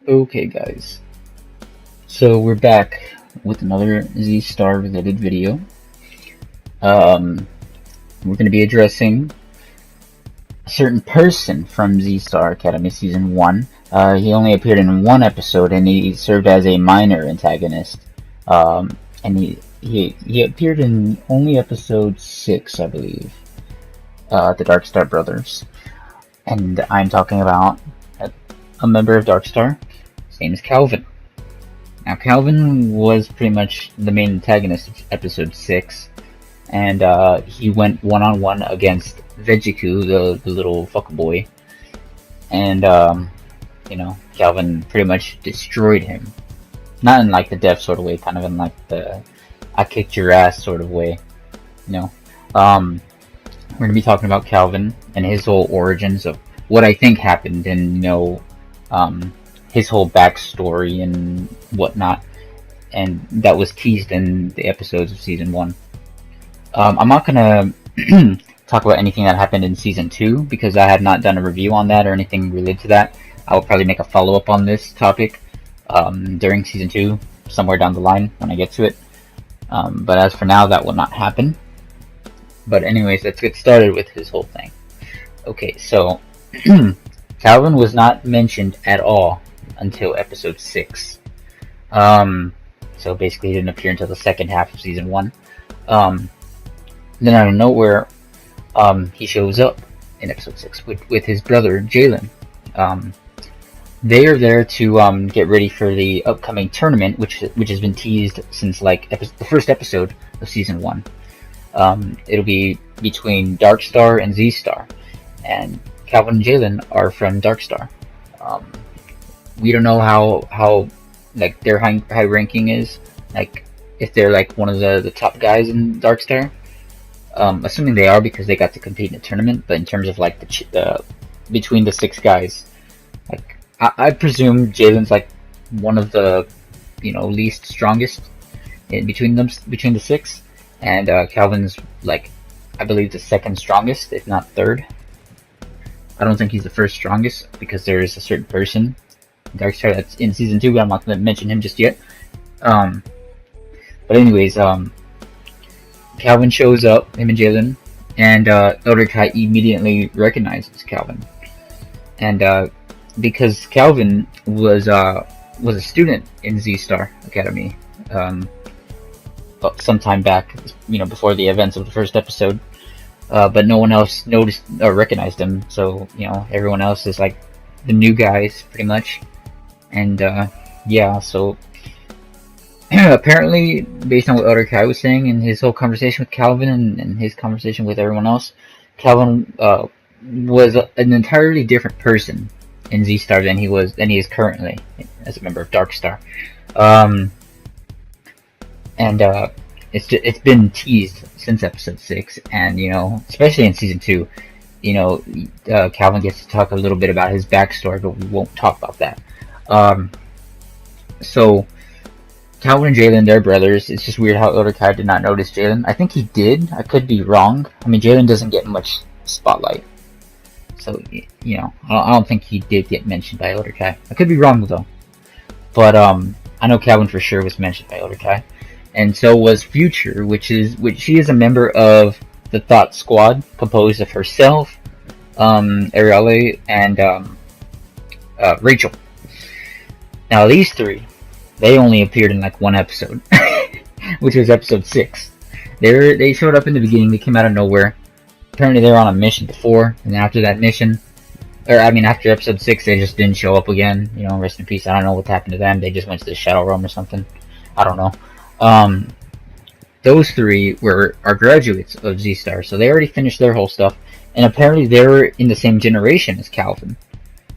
Okay guys, so we're back with another Z-Star related video. Um, we're going to be addressing a certain person from Z-Star Academy Season 1. He only appeared in one episode and he served as a minor antagonist. And he appeared in only episode 6, I believe. The Darkstar Brothers. And I'm talking about a member of Darkstar. His name is Calvin. Now, Calvin was pretty much the main antagonist of episode 6, and he went one-on-one against Vejiku, the little fuckboy, and, Calvin pretty much destroyed him. Not in, like, the death sort of way, kind of in, like, the I kicked your ass sort of way, We're going to be talking about Calvin and his whole origins of what I think happened, and, his whole backstory and whatnot, and that was teased in the episodes of Season 1. I'm not gonna talk about anything that happened in Season 2, because I have not done a review on that or anything related to that. I will probably make a follow-up on this topic during Season 2, somewhere down the line when I get to it. But as for now, that will not happen. But anyways, let's get started with his whole thing. Okay, so Calvin was not mentioned at all until episode 6. So basically he didn't appear until the second half of Season 1. Then out of nowhere, he shows up in episode 6 with his brother, Jalen. They are there to get ready for the upcoming tournament, which has been teased since like the first episode of Season 1. It'll be between Darkstar and Z-Star, and Calvin and Jalen are from Darkstar. We don't know how like their high ranking is, like if they're like one of the top guys in Darkstar. Assuming they are, because they got to compete in a tournament. But in terms of like the between the 6 guys, like I presume Jalen's like one of the least strongest in between the 6, and Calvin's like I believe the second strongest, if not third. I don't think he's the first strongest, because there is a certain person in Darkstar that's in Season 2, but I'm not going to mention him just yet. But anyways, Calvin shows up, him and Jalen, and Elder Kai immediately recognizes Calvin. And because Calvin was a student in Z-Star Academy sometime back, before the events of the first episode. But no one else noticed or recognized him, so everyone else is like the new guys pretty much. And so apparently, based on what Elder Kai was saying in his whole conversation with Calvin and his conversation with everyone else, Calvin was an entirely different person in Z-Star than he is currently as a member of Darkstar. It's been teased since episode 6, and especially in Season 2, Calvin gets to talk a little bit about his backstory, but we won't talk about that. So Calvin and Jalen, they're brothers. It's just weird how Elder Kai did not notice Jalen. I think he did. I could be wrong. I mean, Jalen doesn't get much spotlight, so I don't think he did get mentioned by Elder Kai. I could be wrong though, but I know Calvin for sure was mentioned by Elder Kai. And so was Future, which she is a member of the Thought Squad, composed of herself, Arielle, and Rachel. Now these 3, they only appeared in like one episode, which was episode 6. They showed up in the beginning. They came out of nowhere. Apparently they were on a mission before, and after that mission, after episode 6, they just didn't show up again. Rest in peace. I don't know what happened to them. They just went to the Shadow Realm or something. I don't know. Those 3 are graduates of Z-Star, so they already finished their whole stuff, and apparently they were in the same generation as Calvin,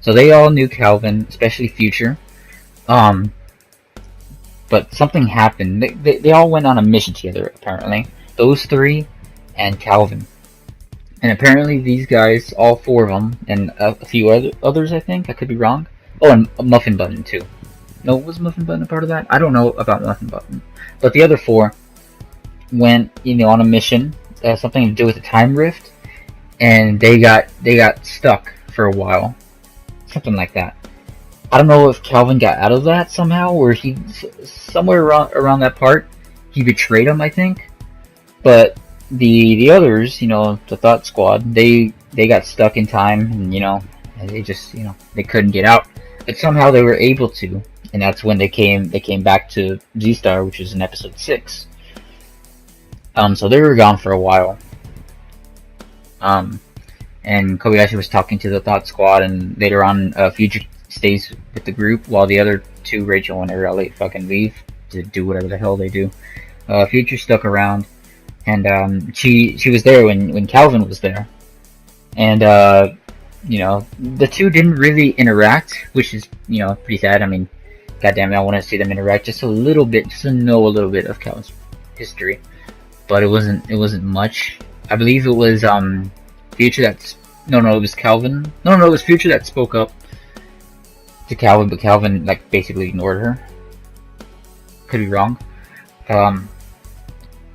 so they all knew Calvin, especially Future. But something happened. They all went on a mission together, apparently. Those 3 and Calvin. And apparently these guys, all 4 of them, and a few others, I think. I could be wrong. Oh, and Muffin Button, too. No, was Muffin Button a part of that? I don't know about Muffin Button. But the other 4 went, on a mission that has something to do with the time rift, and they got stuck for a while. Something like that. I don't know if Calvin got out of that somehow, or he somewhere around that part he betrayed him, I think. But the others, you know, the Thought Squad, they got stuck in time, and you know, they just, you know, they couldn't get out, but somehow they were able to, and that's when they came back to Z-Star, which was in episode 6. So they were gone for a while. And Kobayashi was talking to the Thought Squad, and later on, Future stays with the group while the other two, Rachel and Arale, fucking leave to do whatever the hell they do. Future stuck around, and she was there when Calvin was there, and you know, the two didn't really interact, which is, you know, pretty sad. I mean, goddamn it, I want to see them interact just a little bit, just to know a little bit of Calvin's history, but it wasn't much. I believe it was Future that's it was Calvin. No, it was Future that spoke up to Calvin, but Calvin like basically ignored her. Could be wrong.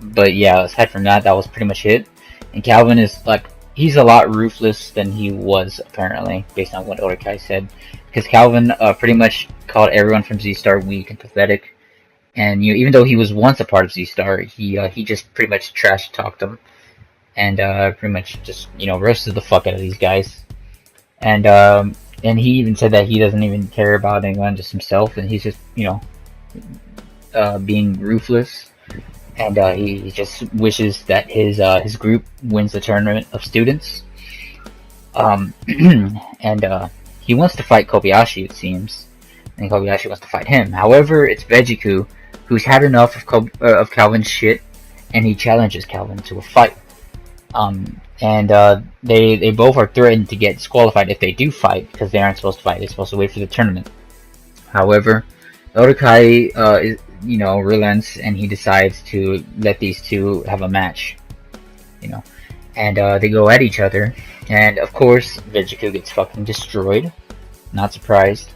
But yeah, aside from that, that was pretty much it. And Calvin is like, he's a lot ruthless than he was, apparently, based on what Odakai said. Because Calvin pretty much called everyone from Z-Star weak and pathetic. And you know, even though he was once a part of Z-Star, he just pretty much trash talked them. And pretty much just, you know, roasted the fuck out of these guys. And he even said that he doesn't even care about anyone, just himself. And he's just, you know, being ruthless. And he just wishes that his group wins the tournament of students. And he wants to fight Kobayashi, it seems, and Kobayashi wants to fight him. However, it's Vejiku who's had enough of Calvin's shit, and he challenges Calvin to a fight. And they both are threatened to get disqualified if they do fight, because they aren't supposed to fight. They're supposed to wait for the tournament. However, Odakai you know, relents, and he decides to let these two have a match, you know, and they go at each other, and of course Vejiku gets fucking destroyed, not surprised.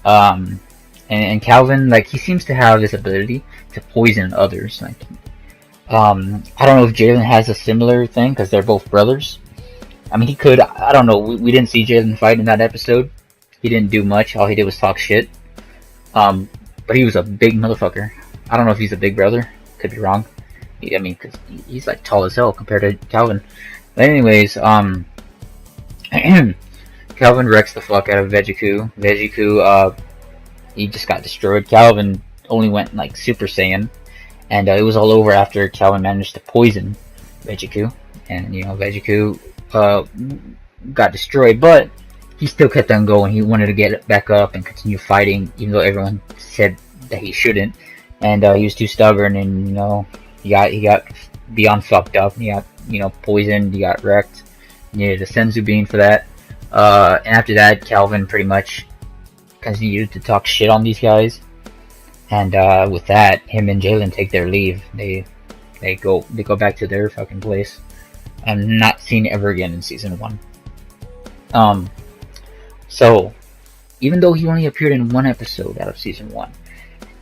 And Calvin, like, he seems to have this ability to poison others, like, I don't know if Jalen has a similar thing, because they're both brothers. I mean, he could, I don't know, we didn't see Jalen fight in that episode. He didn't do much, all he did was talk shit. But he was a big motherfucker. I don't know if he's a big brother. Could be wrong. I mean, because he's like tall as hell compared to Calvin. But anyways, Calvin wrecks the fuck out of Vejiku. Vejiku, he just got destroyed. Calvin only went like Super Saiyan. And it was all over after Calvin managed to poison Vejiku. And, you know, Vejiku got destroyed. But he still kept on going. He wanted to get back up and continue fighting, even though everyone said that he shouldn't. And he was too stubborn, and you know, he got beyond fucked up. He got, you know, poisoned. He got wrecked. He needed a senzu bean for that. And after that, Calvin pretty much continued to talk shit on these guys. And with that, him and Jalen take their leave. They go back to their fucking place, and not seen ever again in season 1. So, even though he only appeared in 1 episode out of season 1,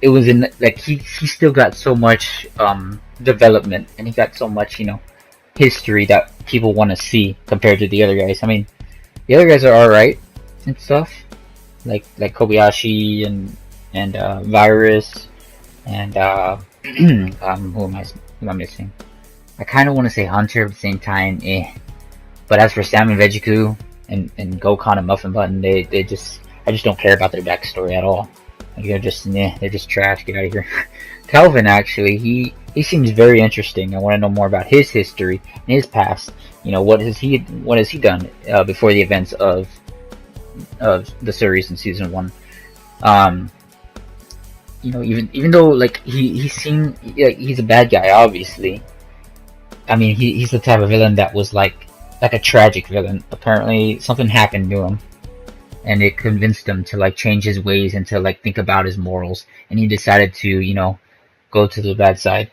it was in, like, he still got so much development, and he got so much, you know, history that people want to see compared to the other guys. I mean, the other guys are alright and stuff, like Kobayashi and Virus and who am I missing? I kind of want to say Hunter, at the same time, But as for Sam and Vejiku and Gokhan and Muffin Button, I just don't care about their backstory at all. Like, they're just trash. Get out of here. Calvin, actually, he seems very interesting. I want to know more about his history and his past. You know, what has he done before the events of the series in season 1? You know, even though, like, he seemed like he's a bad guy, obviously. I mean, he's the type of villain that was like a tragic villain. Apparently, something happened to him, and it convinced him to like change his ways and to like think about his morals, and he decided to, you know, go to the bad side.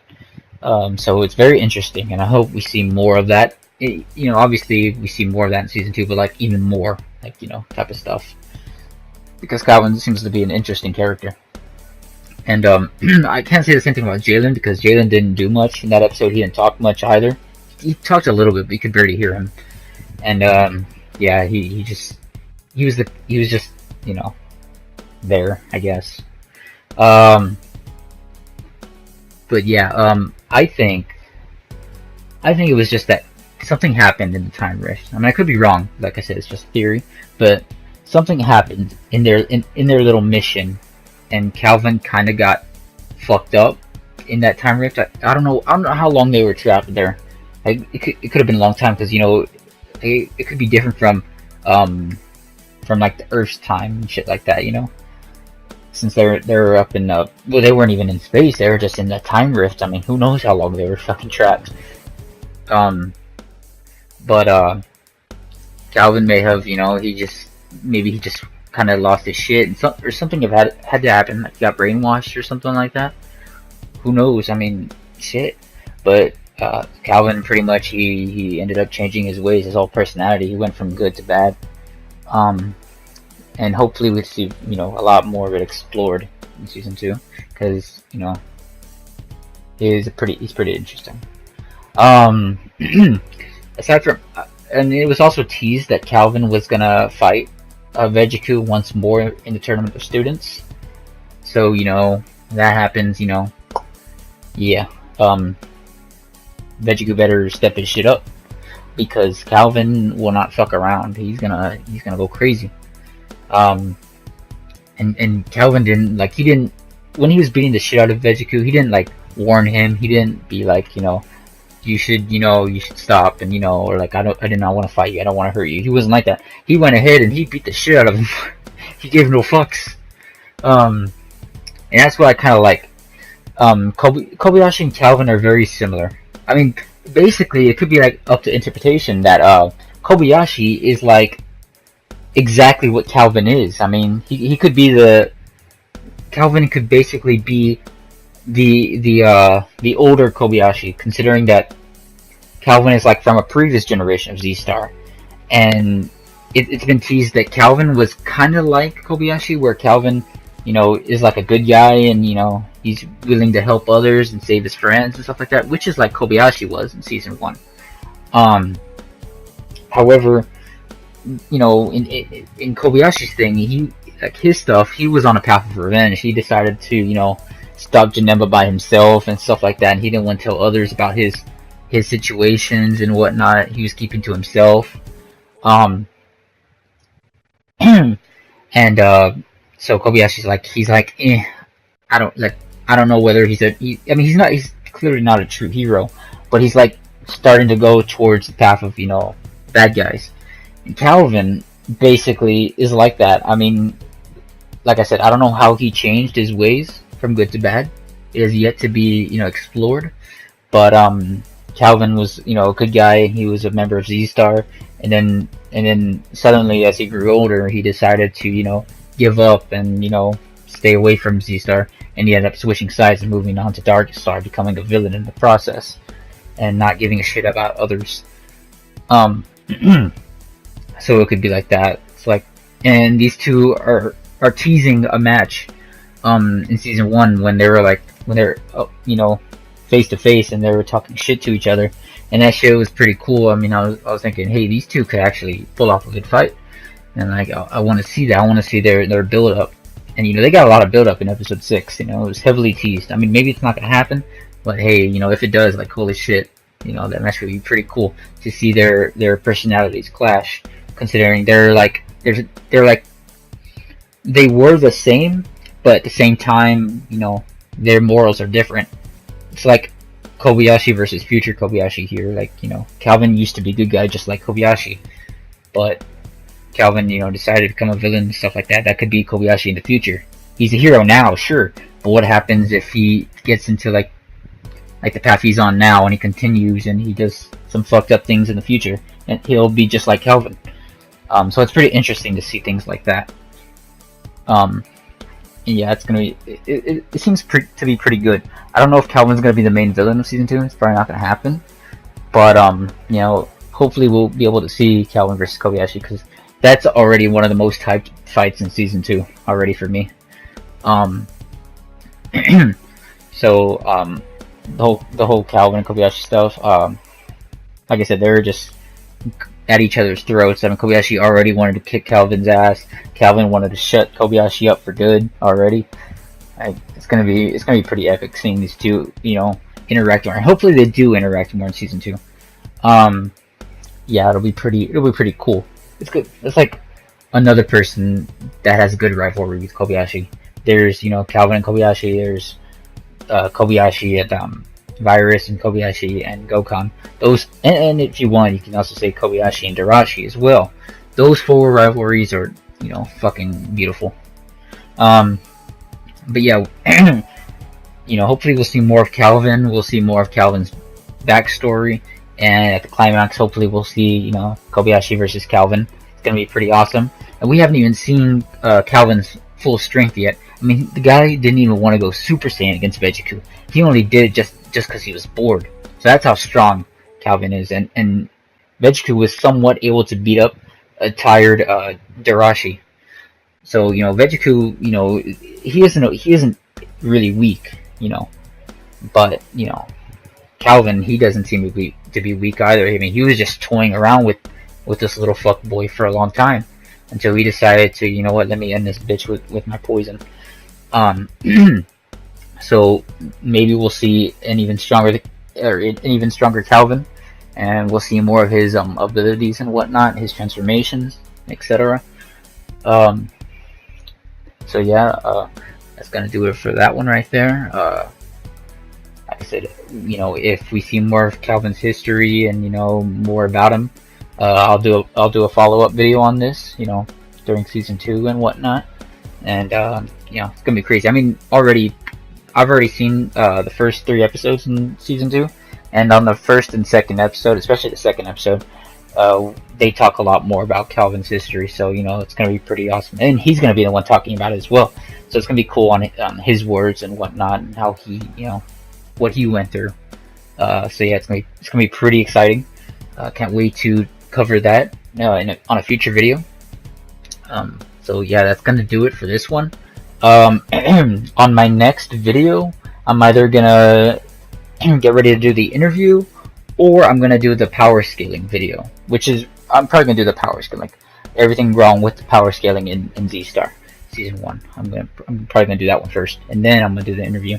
So it's very interesting, and I hope we see more of that. You know, obviously we see more of that in season 2, but like even more, like, you know, type of stuff, because Calvin seems to be an interesting character. And I can't say the same thing about Jalen, because Jalen didn't do much in that episode. He didn't talk much either. He talked a little bit, but you could barely hear him. And yeah, he was just, you know, there, I guess. Um, but yeah, I think it was just that something happened in the time rift. I mean, I could be wrong. Like I said, it's just theory, but something happened in their little mission, and Calvin kind of got fucked up in that time rift. I don't know. I don't know how long they were trapped there. It could have been a long time, because it could be different from like the Earth's time and shit like that. Since they're up in well, they weren't even in space. They were just in the time rift. I mean, who knows how long they were fucking trapped. But Calvin may have, maybe he just kind of lost his shit, and or something had to happen. Like he got brainwashed or something like that. Who knows? I mean, shit. But Calvin pretty much he ended up changing his ways, his whole personality. He went from good to bad. And hopefully we see a lot more of it explored in season 2, because he's pretty interesting. Aside from, and it was also teased that Calvin was gonna fight Vegiku once more in the Tournament of Students. So that happens. Yeah. Vegiku better step his shit up, because Calvin will not fuck around. He's gonna go crazy. And Calvin didn't when he was beating the shit out of Vegiku, he didn't warn him. He didn't be you should stop, and or I did not want to fight you. I don't want to hurt you. He wasn't like that. He went ahead and he beat the shit out of him. He gave no fucks. And that's what I kind of like. Kobayashi and Calvin are very similar. I mean, basically, it could be up to interpretation that Kobayashi is exactly what Calvin is. I mean, he could be Calvin could basically be the older Kobayashi, considering that Calvin is from a previous generation of Z-Star, and it's been teased that Calvin was kind of like Kobayashi, where Calvin, is a good guy, and he's willing to help others and save his friends and stuff like that, which is like Kobayashi was in season 1. However, in Kobayashi's thing, his stuff, he was on a path of revenge. He decided to, stop Janemba by himself and stuff like that, and he didn't want to tell others about his situations and whatnot. He was keeping to himself. And so Kobayashi's he's I don't know whether he's he's clearly not a true hero, but he's starting to go towards the path of bad guys. And Calvin basically is like that. I mean, like I said, I don't know how he changed his ways from good to bad. It is yet to be explored. But Calvin was a good guy. He was a member of Z-Star, and then suddenly, as he grew older, he decided to give up and stay away from Z-Star, and he ended up switching sides and moving on to Dark Star, becoming a villain in the process, and not giving a shit about others. So it could be like that. It's and these two are teasing a match in season 1, when they're face to face, and they were talking shit to each other, and that shit was pretty cool. I mean, I was thinking, hey, these two could actually pull off a good fight, and I want to see that. I want to see their build up, and they got a lot of build up in episode 6. It was heavily teased. I mean, maybe it's not gonna happen, but hey, if it does, holy shit, that match would be pretty cool to see their personalities clash, considering they were the same, but at the same time, their morals are different. It's like Kobayashi versus future Kobayashi here. Calvin used to be a good guy just like Kobayashi, but Calvin, decided to become a villain and stuff like that. That could be Kobayashi in the future. He's a hero now, sure, but what happens if he gets into the path he's on now, and he continues and he does some fucked up things in the future, and he'll be just like Calvin. So it's pretty interesting to see things like that. Yeah, it's gonna be. It seems to be pretty good. I don't know if Calvin's gonna be the main villain of season 2. It's probably not gonna happen. But hopefully we'll be able to see Calvin versus Kobayashi, because that's already one of the most hyped fights in season 2 already for me. So the whole Calvin and Kobayashi stuff. Like I said, they're just at each other's throats. I mean, Kobayashi already wanted to kick Calvin's ass. Calvin wanted to shut Kobayashi up for good already. It's gonna be pretty epic seeing these two, interact more. And hopefully they do interact more in season 2. Yeah, it'll be pretty cool. It's good. It's like another person that has a good rivalry with Kobayashi. There's, Calvin and Kobayashi. There's Kobayashi and Virus and Kobayashi and Gokhan. Those, and if you want, you can also say Kobayashi and Darashi as well. Those 4 rivalries are, fucking beautiful. But yeah, hopefully we'll see more of Calvin. We'll see more of Calvin's backstory, and at the climax, hopefully we'll see, Kobayashi versus Calvin. It's gonna be pretty awesome. And we haven't even seen Calvin's full strength yet. I mean, the guy didn't even want to go Super Saiyan against Vegiku. He only did it just because he was bored. So that's how strong Calvin is. And Vegiku was somewhat able to beat up a tired Darashi. So, Vegiku, he isn't really weak, but, Calvin, he doesn't seem to be weak either. I mean, he was just toying around with this little fuck boy for a long time until he decided to, let me end this bitch with my poison. So maybe we'll see an even stronger Calvin, and we'll see more of his abilities and whatnot, his transformations, etc. So yeah, that's gonna do it for that one right there. Like I said, if we see more of Calvin's history and more about him, I'll do a follow-up video on this, during season 2 and whatnot. And it's gonna be crazy. I mean, I've already seen the first 3 episodes in season 2, and on the first and second episode, especially the second episode, they talk a lot more about Calvin's history. So it's gonna be pretty awesome, and he's gonna be the one talking about it as well. So it's gonna be cool on his words and whatnot, and how he, what he went through. So yeah, it's gonna be pretty exciting. Can't wait to cover that on a future video. So yeah, that's gonna do it for this one. On my next video, I'm either gonna get ready to do the interview, or I'm gonna do the power scaling video, which is, I'm probably gonna do the power scaling, like everything wrong with the power scaling in Z-Star season 1. I'm probably gonna do that one first, and then I'm gonna do the interview.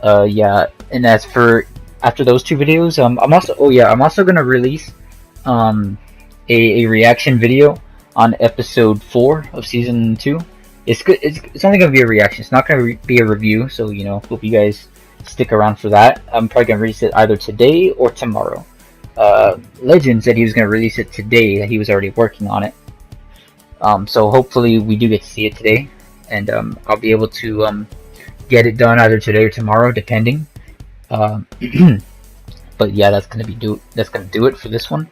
Yeah, and as for after those 2 videos, I'm also gonna release a reaction video on episode 4 of season 2. It's good. It's only gonna be a reaction. It's not gonna be a review. So hope you guys stick around for that. I'm probably gonna release it either today or tomorrow. Legend said he was gonna release it today. That he was already working on it. So hopefully we do get to see it today, and I'll be able to get it done either today or tomorrow, depending. But yeah, that's gonna do it for this one.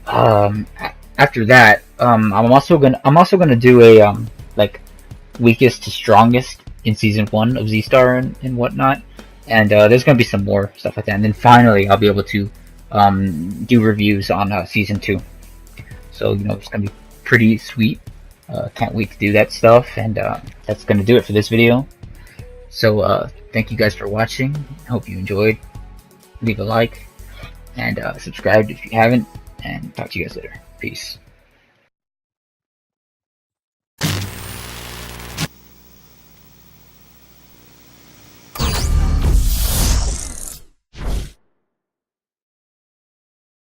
After that, I'm also gonna do a like weakest to strongest in season 1 of Z-Star and whatnot, and there's gonna be some more stuff like that, and then finally I'll be able to do reviews on season 2. So it's gonna be pretty sweet. Can't wait to do that stuff, and that's gonna do it for this video. So thank you guys for watching. Hope you enjoyed. Leave a like and subscribe if you haven't, and talk to you guys later. Peace.